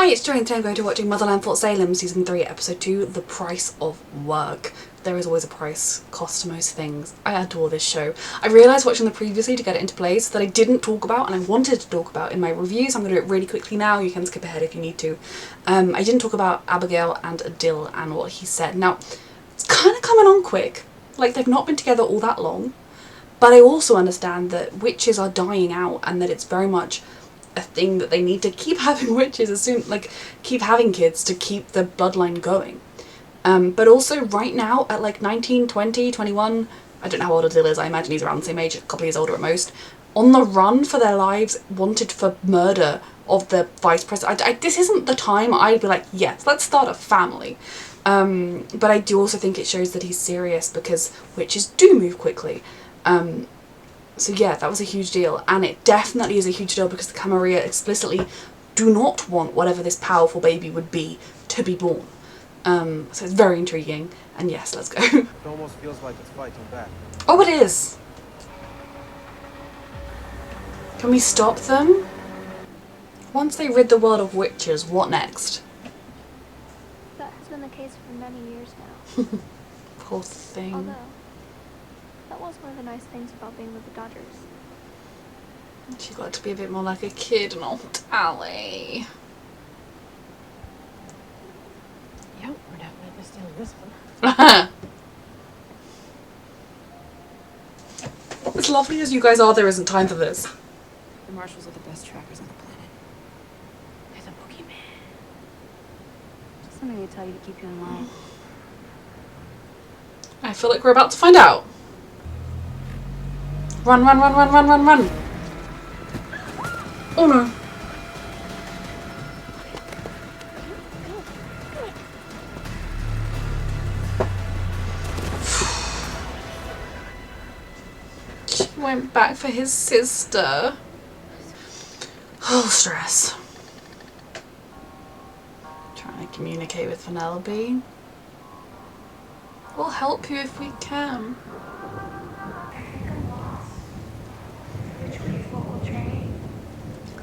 Hi, it's Joanne. Today I'm going to be watching Motherland Salem Season 3, Episode 2, The Price of Work. There is always a price cost to most things. I adore this show. I realised watching the previously to get it into place that I didn't talk about and I wanted to talk about in my reviews. I'm going to do it really quickly now. You can skip ahead if you need to. I didn't talk about Abigail and Adil and what he said. Now, it's kind of coming on quick. Like, they've not been together all that long. But I also understand that witches are dying out and that it's very much a thing that they need to keep having witches as soon, like, keep having kids to keep the bloodline going. But also right now at like 19, 20, 21, I don't know how old Adil is, I imagine he's around the same age, a couple of years older at most, on the run for their lives, wanted for murder of the vice president. This isn't the time I'd be like, yes, let's start a family. But I do also think it shows that he's serious because witches do move quickly. So yeah, that was a huge deal, and it definitely is a huge deal because the Camarilla explicitly do not want whatever this powerful baby would be to be born. So it's very intriguing, and yes, let's go. It almost feels like it's fighting back. Oh, it is! Can we stop them? Once they rid the world of witches, what next? That has been the case for many years now. Poor thing. Although, that was one of the nice things about being with the Dodgers. She got to be a bit more like a kid, not Allie. Yep, we're definitely stealing this one. As lovely as you guys are, there isn't time for this. The marshals are the best trackers on the planet. There's a boogeyman. Just something to tell you to keep you in line. I feel like we're about to find out. Run, run, run, run, run, run, run. Oh no. She went back for his sister. Oh, stress. Trying to communicate with Penelope. We'll help you if we can.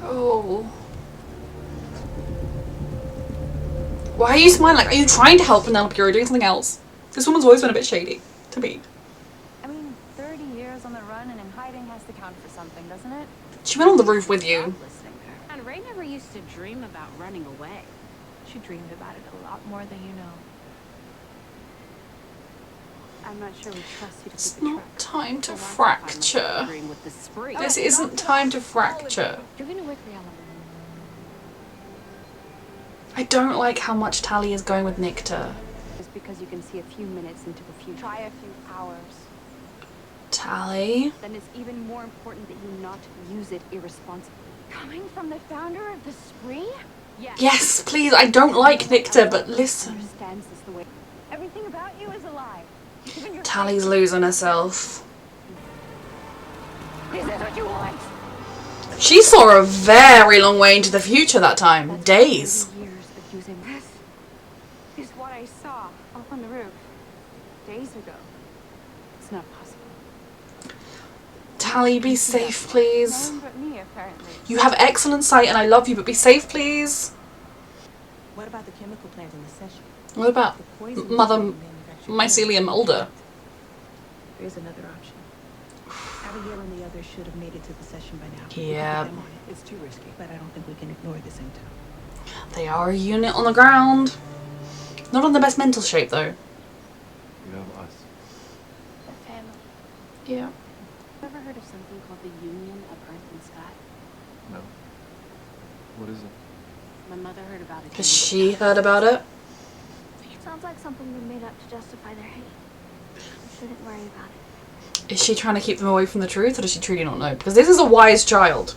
Oh. Why are you smiling? Like, are you trying to help Penelope or are you doing something else? This woman's always been a bit shady to me. I mean, 30 years on the run and in hiding has to count for something, doesn't it? She went on the roof with you. Listening to her. And Ray never used to dream about running away. She dreamed about it a lot more than you know. I'm not sure we trust you to It's keep the not truck. time to For once, I find myself fracture. agreeing with the spree. This isn't time to fracture. You're gonna wake Raelle. I don't like how much Tally is going with Nictor. Just because you can see a few minutes into the future. Try a few hours. Tally? Then it's even more important that you not use it irresponsibly. Coming from the founder of the spree? Yes, please. I don't like Nictor, but listen. Understands this the way. Everything about you is a lie. Even your Tally's losing herself. Is this what you want? She saw a very long way into the future that time. Days. Years of using this is what I saw up on the roof days ago. It's not possible. Tally, be safe, please. No one but me, apparently. You have excellent sight and I love you, but be safe, please. What about the chemical plant in the session? What about The poison Mother manufactured Mycelium Older? There's another option. Abigail and the others should have made it to the session by now. Yeah. We could put them on it. It's too risky, but I don't think we can ignore this intel. They are a unit on the ground. Not in the best mental shape, though. You have us. The family. Yeah. Ever heard of something called the Union of Earth and Sky? No. What is it? My mother heard about it. Has she heard about it? Sounds like something they made up to justify their hate. You shouldn't worry about it. Is she trying to keep them away from the truth, or does she truly not know? Because this is a wise child.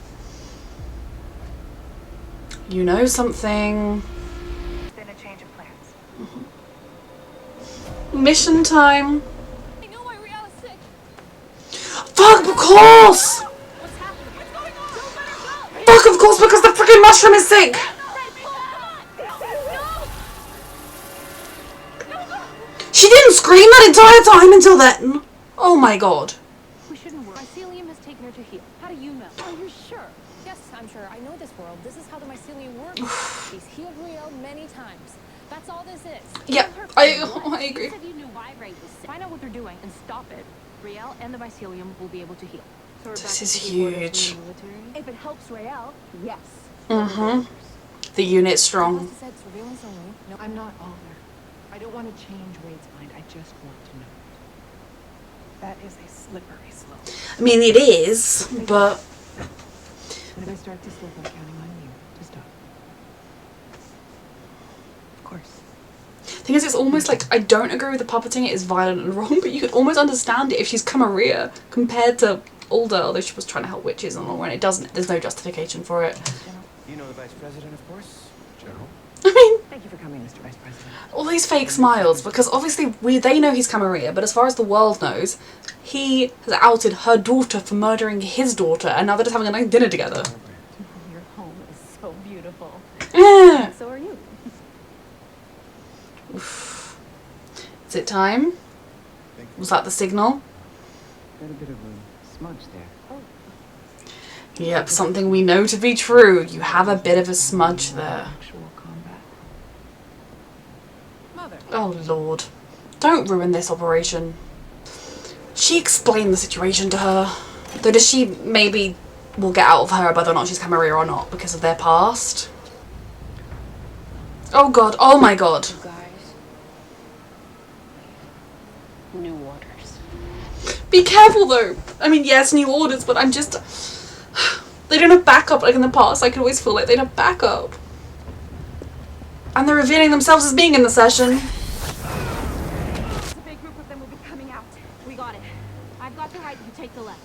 You know something. There's been a change of plans. Mission time. I know why Raelle is sick. Fuck, of course! What's happening? What's going on? Fuck, of course, because the freaking mushroom is sick! She didn't scream that entire time until then! Oh my god. We shouldn't worry. Mycelium has taken her to heal. How do you know? Are you sure? Yes, I'm sure. I know this world. This is how the mycelium works. She's healed. You have Raelle many times. That's all this is. Yeah, I agree. You said you knew why Ray was sick. Find out what they're doing and stop it. Raelle and the mycelium will be able to heal. So we're This back is to the orders huge. from the military? If it helps Raelle, yes. The unit's strong. Boss said surveillance only. No, I'm not all there. I don't want to change Wade's mind. I just want to know. That is a slippery slope. I mean, it is, but And if I start to slip, I'm counting on you to stop. Of course. thing is, it's almost like I don't agree with the puppeting. It is violent and wrong, but you could almost understand it if she's Camarilla compared to Alda, although she was trying to help witches in the long run. It doesn't. There's no justification for it. You know the Vice President, of course? General? I mean, Thank you for coming, Mr. Vice President. all these fake smiles, because obviously they know he's Camarilla, but as far as the world knows, he has outed her daughter for murdering his daughter, and now they're just having a nice dinner together. Your home is so beautiful. Yeah. So are you. Is it time? Was that the signal? Got a bit of a smudge there. Yep, something we know to be true. You have a bit of a smudge there. Actual combat. Mother. Oh lord. Don't ruin this operation. She explained the situation to her. Though does she maybe will get out of her whether or not she's Camarilla or not because of their past? Oh god, oh my god. You guys. New orders. Be careful though. I mean, yes, new orders, but I'm just... They don't have backup like in the past. I could always feel like they'd have backup. And they're revealing themselves as being in the session. A big group of them will be coming out. We got it. I've got the right, you take the left.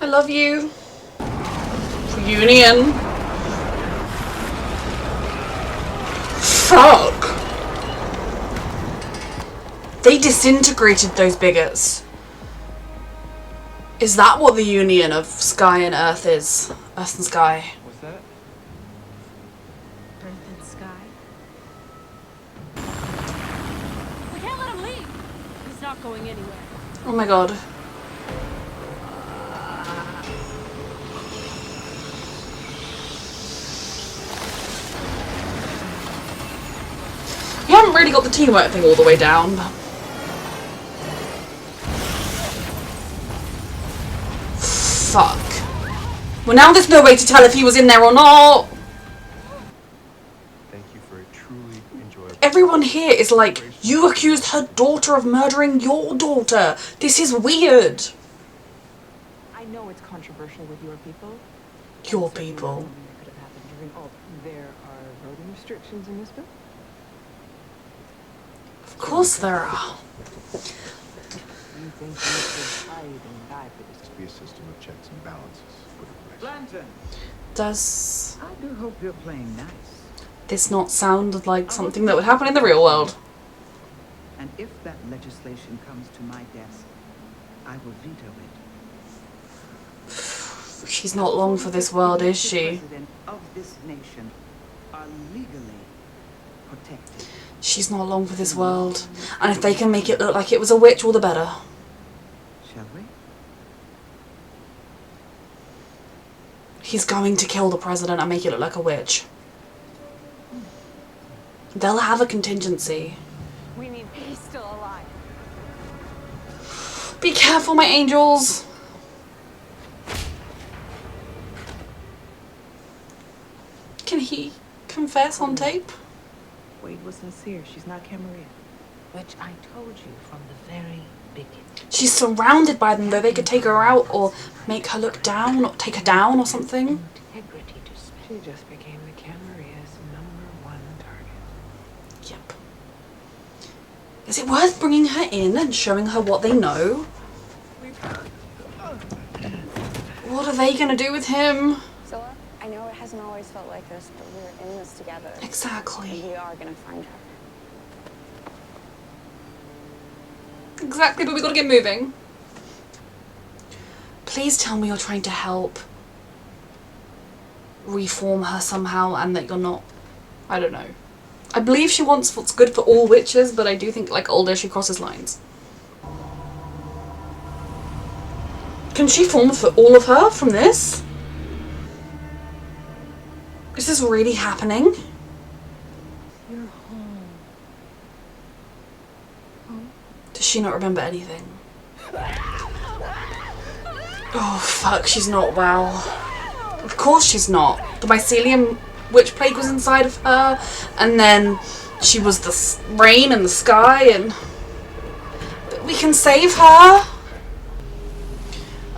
I love you. Union. Fuck. They disintegrated those bigots. Is that what the union of Sky and Earth is? Earth and Sky. What's that? Earth and sky. We can't let him leave. He's not going anywhere. Oh my god. You haven't really got the teamwork thing all the way down. Fuck. Well, now there's no way to tell if he was in there or not. Thank you for a truly enjoyable... Everyone here is like, you accused her daughter of murdering your daughter. This is weird. I know it's controversial with your people. Your Certainly people. something that could have happened during... Oh, there are voting restrictions in this bill? Of course there are. You think you should hide and die for this to be a system of checks and balances put in place? Lantern, Does I do hope you're playing nice. this not sound like something that would happen in the real world? And if that legislation comes to my desk, I will veto it. She's not long for this world, is she? President of this nation are legally protected. She's not long for this world. And if they can make it look like it was a witch, all the better. Shall we? He's going to kill the president and make it look like a witch. They'll have a contingency. We need he's still alive. Be careful, my angels. Can he confess on tape? Wade was sincere. She's not Camarilla. Which I told you from the very beginning. She's surrounded by them, though. They could take her out or make her look down or take her down or something. Integrity to spend. She just became the Camarilla's #1 target. Yep. Is it worth bringing her in and showing her what they know? What are they going to do with him? Zilla, I know it hasn't always felt like this, but we're in this together. Exactly. And we are gonna find her. Exactly, but we gotta get moving. Please tell me you're trying to help reform her somehow and that you're not... I don't know. I believe she wants what's good for all witches, but I do think, like Alda, she crosses lines. Can she form for all of her from this? Is this really happening? You're home. Home? Does she not remember anything? Oh fuck, she's not well. Of course she's not. The mycelium witch plague was inside of her, and then she was the rain and the sky, and we can save her.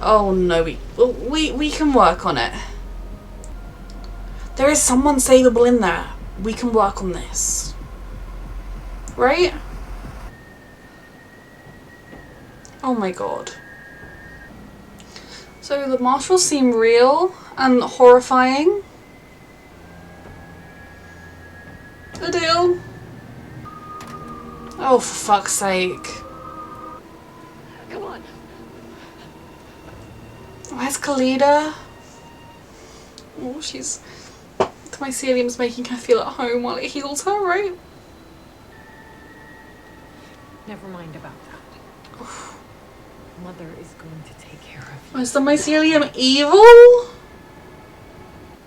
Oh no, we can work on it. There is someone savable in there. We can work on this. Right? Oh my god. So the marshals seem real and horrifying. Adele. Oh, for fuck's sake. Come on. Where's Khalida? Oh, she's... The mycelium's making her feel at home while it heals her, right? Never mind about that. Mother is going to take care of you. Is the mycelium evil?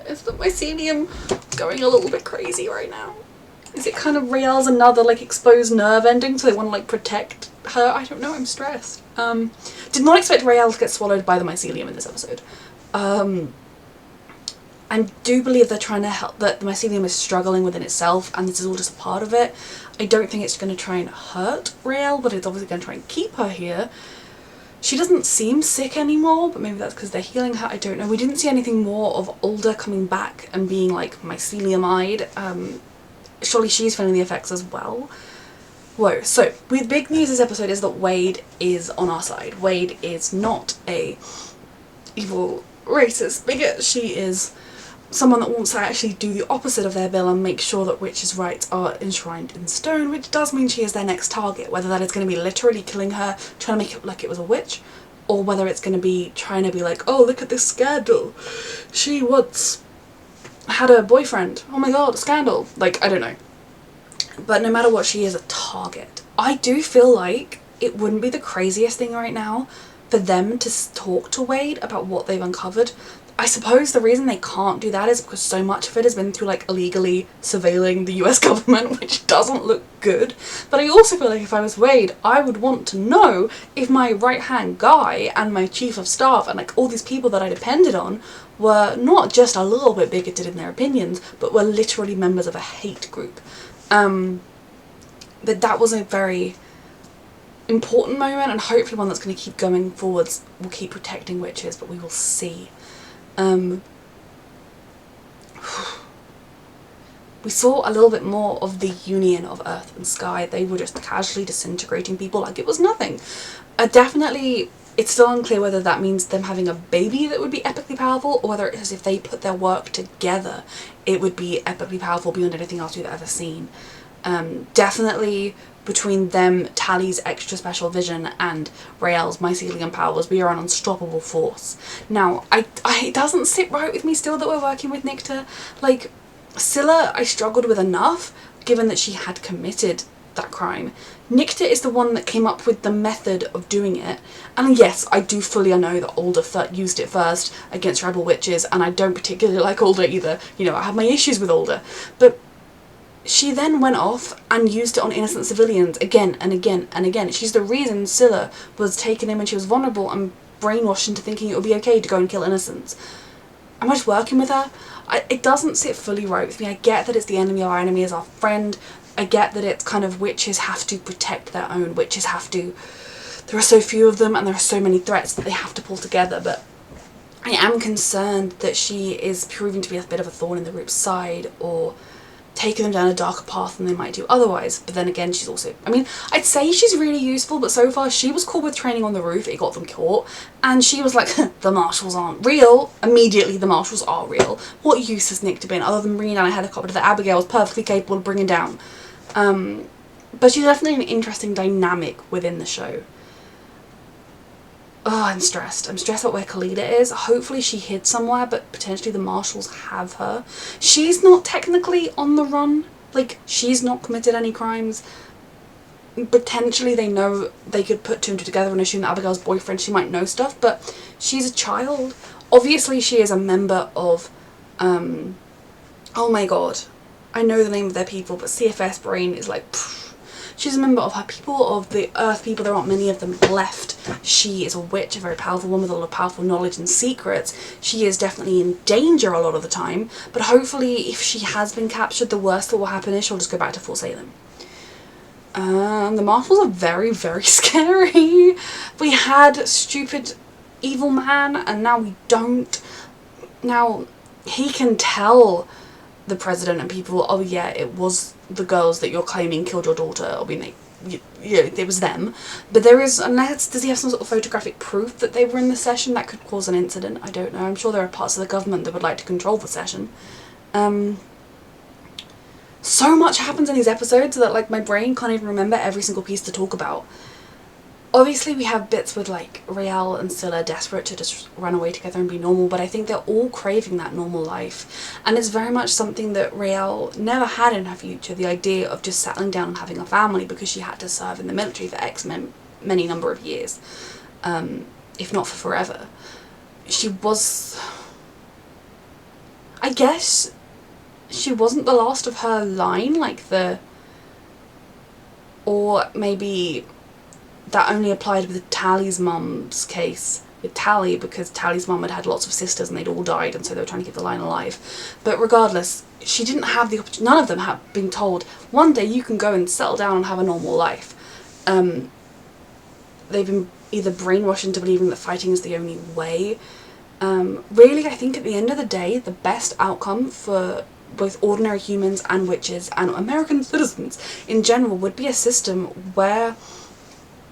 Is the mycelium going a little bit crazy right now? Is it kind of Raelle's another like exposed nerve ending, so they want to like protect her? I don't know, I'm stressed. Did not expect Raelle to get swallowed by the mycelium in this episode. I do believe they're trying to help, that the mycelium is struggling within itself and this is all just a part of it. I don't think it's going to try and hurt Raelle, but it's obviously going to try and keep her here. She doesn't seem sick anymore, but maybe that's because they're healing her, I don't know. We didn't see anything more of Ulda coming back and being like mycelium-eyed. Surely she's feeling the effects as well. Whoa, so with big news this episode is that Wade is on our side. Wade is not a evil racist bigot. She is someone that wants to actually do the opposite of their bill and make sure that witches' rights are enshrined in stone, which does mean she is their next target, whether that is going to be literally killing her, trying to make it look like it was a witch, or whether it's going to be trying to be like, oh, look at this scandal. She once had a boyfriend. Oh my god, a scandal. Like, I don't know. But no matter what, she is a target. I do feel like it wouldn't be the craziest thing right now for them to talk to Wade about what they've uncovered. I suppose the reason they can't do that is because so much of it has been through like illegally surveilling the US government, which doesn't look good. But I also feel like if I was Wade, I would want to know if my right hand guy and my chief of staff and like all these people that I depended on were not just a little bit bigoted in their opinions, but were literally members of a hate group. That was a very important moment, and hopefully one that's going to keep going forwards. Will keep protecting witches, but we will see. We saw a little bit more of the union of Earth and Sky. They were just casually disintegrating people like it was nothing. Definitely, it's still unclear whether that means them having a baby that would be epically powerful, or whether it is if they put their work together, it would be epically powerful beyond anything else we've ever seen. Definitely between them, Tally's extra special vision, and Raelle's mycelium powers, we are an unstoppable force. Now, it doesn't sit right with me still that we're working with Nycta. Like, Scylla I struggled with enough, given that she had committed that crime. Nycta is the one that came up with the method of doing it, and yes, I do fully know that Ulda used it first against rebel witches, and I don't particularly like Ulda either. You know, I have my issues with Ulda, but she then went off and used it on innocent civilians again and again and again. She's the reason Scylla was taken in when she was vulnerable and brainwashed into thinking it would be okay to go and kill innocents. Am I just working with her? It doesn't sit fully right with me. I get that it's the enemy, our enemy is our friend. I get that it's kind of witches have to protect their own. Witches have to... There are so few of them and there are so many threats that they have to pull together, but I am concerned that she is proving to be a bit of a thorn in the group's side, or taking them down a darker path than they might do otherwise. But then again, she's also, I mean, I'd say she's really useful, but so far she was cool with training on the roof. It got them caught, and she was like, the marshals aren't real. Immediately the marshals are real. What use has Nycta been other than bringing down a helicopter that Abigail was perfectly capable of bringing down? But she's definitely an interesting dynamic within the show. Oh, I'm stressed. I'm stressed about where Khalida is. Hopefully she hid somewhere, but potentially the marshals have her. She's not technically on the run. Like, she's not committed any crimes. Potentially they know, they could put two and two together and assume that Abigail's boyfriend, she might know stuff, but she's a child. Obviously she is a member of, oh my god. I know the name of their people, but CFS brain is like, pfft. She's a member of her people, of the Earth people. There aren't many of them left. She is a witch, a very powerful woman with a lot of powerful knowledge and secrets. She is definitely in danger a lot of the time, but hopefully if she has been captured, the worst that will happen is she'll just go back to Fort Salem. The Marshals are very, very scary. We had stupid evil man, and now we don't. Now, he can tell the president and people, oh yeah, it was the girls that you're claiming killed your daughter. I mean, it was them. But there is, unless, does he have some sort of photographic proof that they were in the session that could cause an incident? I don't know. I'm sure there are parts of the government that would like to control the session. So much happens in these episodes that like my brain can't even remember every single piece to talk about. Obviously we have bits with like Raelle and Scylla desperate to just run away together and be normal, but I think they're all craving that normal life. And it's very much something that Raelle never had in her future, the idea of just settling down and having a family, because she had to serve in the military for many number of years, if not for forever. She was, I guess, she wasn't the last of her line, like the, or maybe that only applied with Tally's mum's case, with Tally, because Tally's mum had had lots of sisters and they'd all died, and so they were trying to keep the line alive. But regardless, she didn't have the opportunity, none of them have been told, one day you can go and settle down and have a normal life. They've been either brainwashed into believing that fighting is the only way. Really, I think at the end of the day, the best outcome for both ordinary humans and witches and American citizens in general would be a system where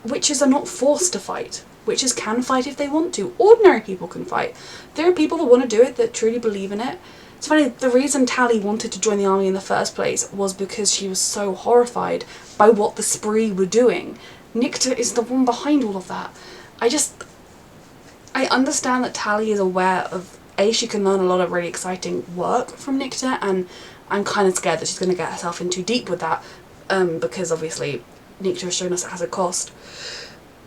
witches are not forced to fight. Witches can fight if they want to. Ordinary people can fight. There are people that want to do it, that truly believe in it. It's funny, the reason Tally wanted to join the army in the first place was because she was so horrified by what the Spree were doing. Nycta is the one behind all of that. I understand that Tally is aware of, A, she can learn a lot of really exciting work from Nycta, and I'm kind of scared that she's going to get herself in too deep with that, because obviously Nycta has shown us it has a cost.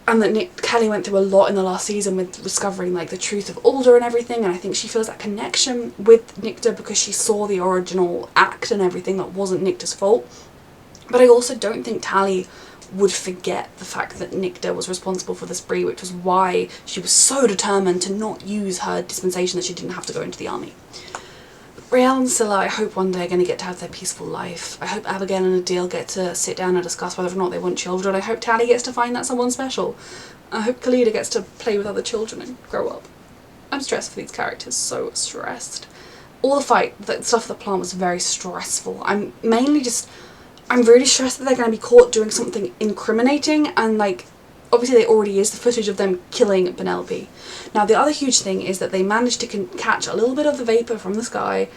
And that Kelly went through a lot in the last season with discovering like the truth of Alder and everything, and I think she feels that connection with Nycta because she saw the original act and everything that wasn't Nycta's fault. But I also don't think Tally would forget the fact that Nycta was responsible for the Spree, which was why she was so determined to not use her dispensation that she didn't have to go into the army. Raelle and Scylla, I hope one day are going to get to have their peaceful life. I hope Abigail and Adil get to sit down and discuss whether or not they want children. I hope Tally gets to find that someone special. I hope Khalida gets to play with other children and grow up. I'm stressed for these characters, so stressed. All the stuff at the plant was very stressful. I'm really stressed that they're going to be caught doing something incriminating, and like, obviously there already is the footage of them killing Penelope. Now the other huge thing is that they managed to catch a little bit of the vapour from the sky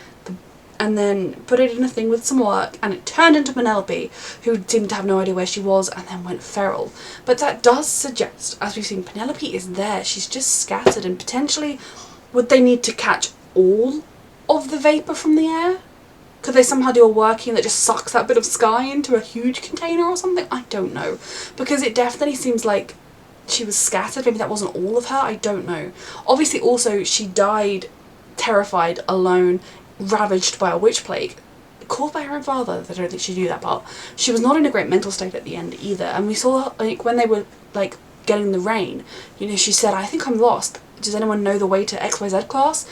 and then put it in a thing with some work, and it turned into Penelope, who seemed to have no idea where she was and then went feral. But that does suggest, as we've seen, Penelope is there. She's just scattered, and potentially would they need to catch all of the vapour from the air? Could they somehow do a working that just sucks that bit of sky into a huge container or something? I don't know. Because it definitely seems like she was scattered. Maybe that wasn't all of her. I don't know. Obviously also she died terrified, alone, ravaged by a witch plague. Caused by her own father. I don't think she knew that part. She was not in a great mental state at the end either. And we saw, like, when they were, like, getting the rain, you know, she said, I think I'm lost. Does anyone know the way to XYZ class?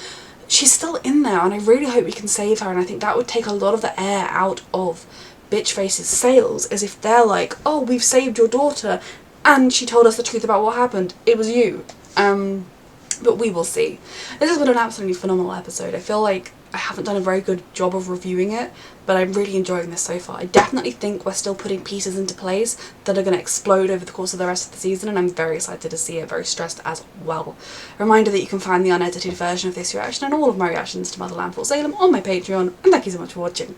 She's still in there, and I really hope we can save her, and I think that would take a lot of the air out of Bitchface's sails, as if they're like, oh, we've saved your daughter, and she told us the truth about what happened. It was you. But we will see. This has been an absolutely phenomenal episode. I feel like I haven't done a very good job of reviewing it, but I'm really enjoying this so far. I definitely think we're still putting pieces into place that are going to explode over the course of the rest of the season, and I'm very excited to see it, very stressed as well. A reminder that you can find the unedited version of this reaction and all of my reactions to Motherland Fort Salem on my Patreon, and thank you so much for watching.